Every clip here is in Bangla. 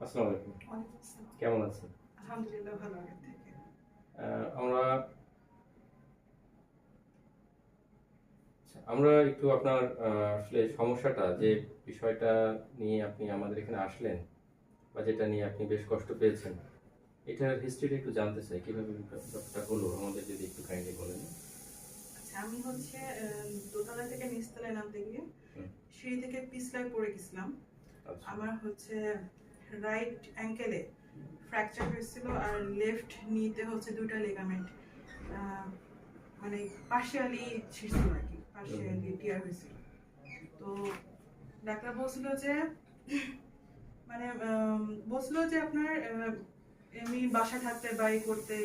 আসসালামু আলাইকুম। ওয়ালাইকুম আসসালাম। কেমন আছেন? আলহামদুলিল্লাহ ভালো আগের থেকে। আমরা আমরা একটু আপনার আসলে সমস্যাটা যে বিষয়টা নিয়ে আপনি আমাদের এখানে আসলেন বা যেটা নিয়ে আপনি বেশ কষ্ট পেয়েছেন, এটার হিস্ট্রিটা একটু জানতে চাই। কিভাবে ব্যাপারটা হলো আমাদের যদি একটু কাইন্ডলি বলেন। আচ্ছা, আমি হচ্ছে দোতলা থেকে নিচতলায় নামতে গিয়ে হুম, সিঁড়ি থেকে পিছলায় পড়ে গেছিলাম। আচ্ছা। আমার হচ্ছে রাইট অ্যাঙ্কেলে ফ্র্যাকচার হয়েছিল আর লেফট নিতে হচ্ছে দুইটা লিগামেন্ট মানে পার্শিয়ালি ছিঁড়ছিল আর কি, পার্শিয়ালি টিয়ার হয়েছিল। তো ডাক্তার বলছিল যে মানে বলছিল যে আপনার এমনি বাসায় থাকতে বাড়ি করতে,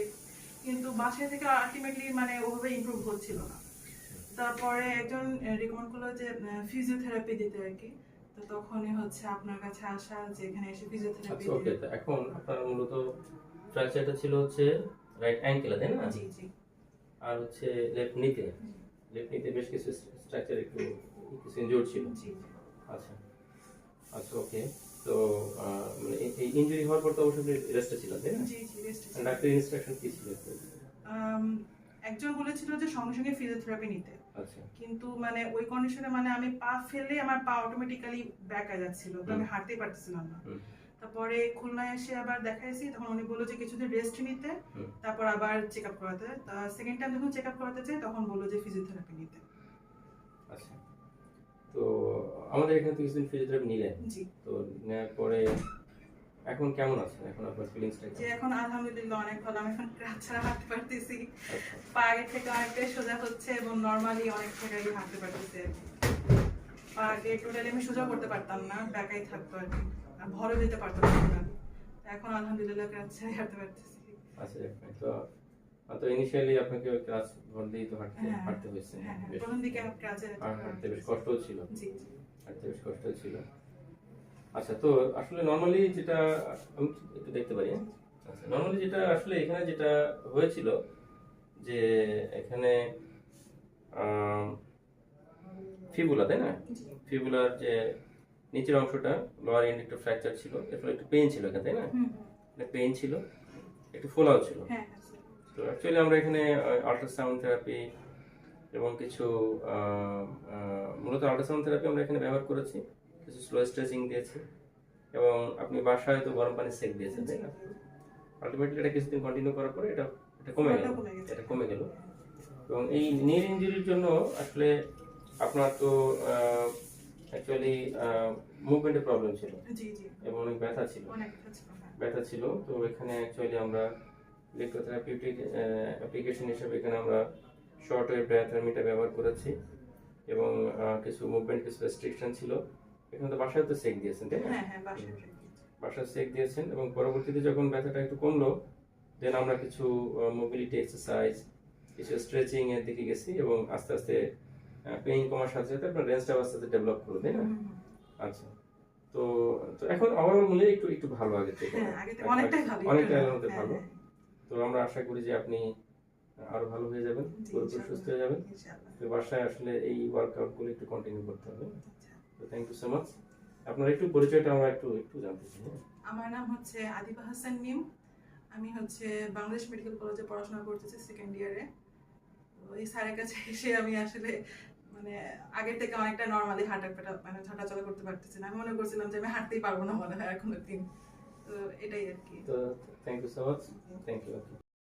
কিন্তু বাসায় থেকে আলটিমেটলি মানে ওভাবে ইমপ্রুভ হচ্ছিল না। তারপরে একজন রিকমেন্ড করলো যে ফিজিওথেরাপি দিতে আর কি। তো তখনই হচ্ছে আপনার কাছে আসা, যে এখানে এসে ফিজিওথেরাপি আচ্ছা, ওকে। তো এখন আপনার মূলত ফ্র্যাকচারটা ছিল হচ্ছে রাইট অ্যাঙ্কেলে, তাই না? জি জি আর হচ্ছে লেফট নিতে। লেফট নিতে বেশ কিছু স্ট্রাকচার একটু কিছু ইনজুর ছিল। জি আচ্ছা, আচ্ছা, ওকে। তো মানে এই ইনজুরি হওয়ার পর তো অবশ্যই রেস্টে ছিলেন, তাই না? জি জি রেস্ট। ডাক্তারের ইনস্ট্রাকশন কি ছিল একটু? একজন বলেছিল যে সঙ্গে সঙ্গে ফিজিওথেরাপি নিতে, আচ্ছা। কিন্তু মানে ওই কন্ডিশনে মানে আমি পা ফেললে আমার পা অটোমেটিক্যালি ব্যাক আ যাচ্ছিল, তো আমি হাঁটতেই পারতেছিলাম না। তারপরে খুলনায় এসে আবার দেখাইছি, তখন উনি বললো যে কিছুদিন রেস্ট নিতে, তারপর আবার চেক আপ করাতে। সেকেন্ড টাইম যখন চেক আপ করাতে চাই তখন বললো যে ফিজিওথেরাপি নিতে। আচ্ছা, তো আমাদের এখানে তো কিছুদিন ফিজিওথেরাপি নিলেন। জি। তো নেওয়ার পরে এখন কেমন আছেন? এখন আপনার ফিলিংসটা যে কেমন? এখন আলহামদুলিল্লাহ অনেক ভালো, আমি এখন ক্রাচ ছাড়া হাঁটতে পারতেছি। আচ্ছা, পা আগের থেকে অনেকটাই সোজা হচ্ছে এবং নর্মালি অনেক জায়গায় হাঁটতে পারতেছি আর কি। পা আগে টোটালি আমি সোজা করতে পারতাম না, ব্যাকাই থাকতো আর কি, আর ভরও দিতে পারতাম না। এখন আলহামদুলিল্লাহ ক্রাচ ছাড়াই হাঁটতে পারতেছি। আচ্ছা, তো তো ইনিশিয়ালি আপনাকে ওই ক্লাস ঘর দিয়ে তো হ্যাঁ হাঁটতে হয়েছে। হ্যাঁ হ্যাঁ, বেশ প্রথম দিকে ক্রাচে হাঁটতে বেশ কষ্টও ছিল। জি জি হাঁটতে বেশ কষ্ট ছিল। আচ্ছা, তো আসলে নরমালি যেটা আমি একটু দেখতে পারি, হ্যাঁ? আচ্ছা, নরমালি যেটা আসলে এখানে যেটা হয়েছিল যে এখানে ফিবুলা, তাই না? ফিবুলার যে নিচের অংশটা লোয়ার এন্ড একটু ফ্র্যাকচার ছিল, এর ফলে একটু পেইন ছিল এখানে, তাই না? পেইন ছিল, একটু ফোলাও ছিল। হ্যাঁ তো অ্যাকচুয়ালি আমরা এখানে আল্ট্রাসাউন্ড থেরাপি এবং কিছু মূলত আল্ট্রাসাউন্ড থেরাপি আমরা এখানে ব্যবহার করেছি, কিছু স্লো স্ট্রেচিং দিয়েছি এবং আপনি বাসায় তো গরম পানি সেক দিয়েছেন, তাই না? আলটিমেটলি এটা কিছুদিন কন্টিনিউ করার পরে এটা এটা কমে গেল। এটা কমে গেল এবং এই নির ইনজুরির জন্য আসলে আপনার তো অ্যাকচুয়ালি মুভমেন্টের প্রবলেম ছিল জি জি এবং অনেক ব্যথা ছিল। অনেক ব্যথা ছিল, হ্যাঁ। ব্যথা ছিল, তো এখানে অ্যাকচুয়ালি আমরা ইলেকট্রোথেরাপিউটিক অ্যাপ্লিকেশন হিসেবে এখানে আমরা শর্ট ওয়েভ ডায়াথার্মিটা ব্যবহার করেছি এবং কিছু মুভমেন্ট, কিছু রেস্ট্রিকশন ছিল। এখানে তো বাসায় তো সেক দিয়েছেন, তাই না? হ্যাঁ হ্যাঁ বাসায় বাসায় সেক দিয়েছেন এবং পরবর্তীতে যখন ব্যথাটা একটু কমলো, দেন আমরা কিছু মোবিলিটি এক্সারসাইজ, কিছু স্ট্রেচিং এর দিকে গেছি এবং আস্তে আস্তে পেইন কমার সাথে সাথে আপনার রেঞ্জটাও আস্তে আস্তে ডেভেলপ করলো, তাই না? আচ্ছা, তো তো এখন ওভারঅল মূল্যে একটু একটু ভালো আগে থেকে, হ্যাঁ আগে থেকে অনেকটাই ভালো, অনেকটাই মধ্যে হ্যাঁ, ভালো। হ্যাঁ। তো আমরা আশা করি যে আপনি আরো ভালো হয়ে যাবেন, জি, পুরোপুরি সুস্থ হয়ে যাবেন। ইনশাআল্লাহ। তো বাসায় আসলে এই ওয়ার্কআউট গুলো একটু কন্টিনিউ করতে হবে। আচ্ছা। তো থ্যাংক ইউ সো মাচ। আপনার একটু পরিচয়টা আমরা একটু একটু জানতে চাই, হ্যাঁ? আমার নাম হচ্ছে আদিবা হাসান মিম। আমি হচ্ছে বাংলাদেশ মেডিকেল কলেজে পড়াশোনা করতেছি সেকেন্ড ইয়ারে। তো এই স্যারের কাছে এসে আমি আসলে মানে আগের থেকে অনেকটা নরমালি মানে হাঁটাচলা করতে পারতেছি না। আমি মনে করছিলাম যে আমি হাঁটতেই পারবো না মনে হয় আর কোনোদিন। তো এটাই আর কি। তো thank you so much. Thank you.